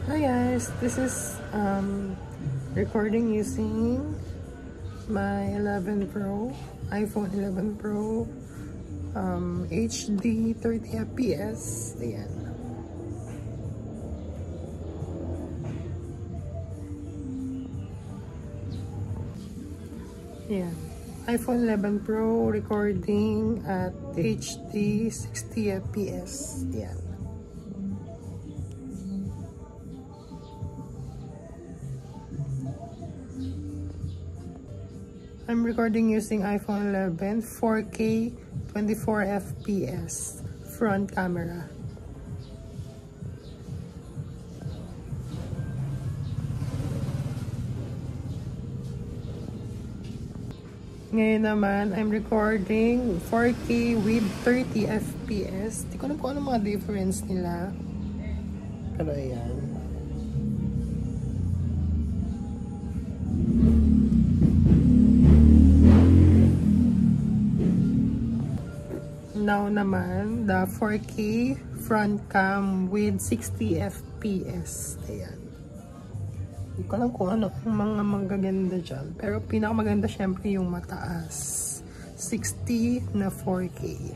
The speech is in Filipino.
Hi guys, this is recording using my 11 Pro, iPhone 11 Pro, HD 30 FPS. Ayan. Ayan. iPhone 11 Pro recording at HD 60 FPS. Ayan. I'm recording using iPhone 11 4K 24 FPS front camera. Ngayon naman, I'm recording 4K with 30 FPS. Di ko alam kung ano mga difference nila. Pero ayan. Now naman, the 4K front cam with 60 FPS. Ayan. Hindi ko alam kung ano ang mga magaganda dyan. Pero pinakamaganda syempre yung mataas. 60 na 4K.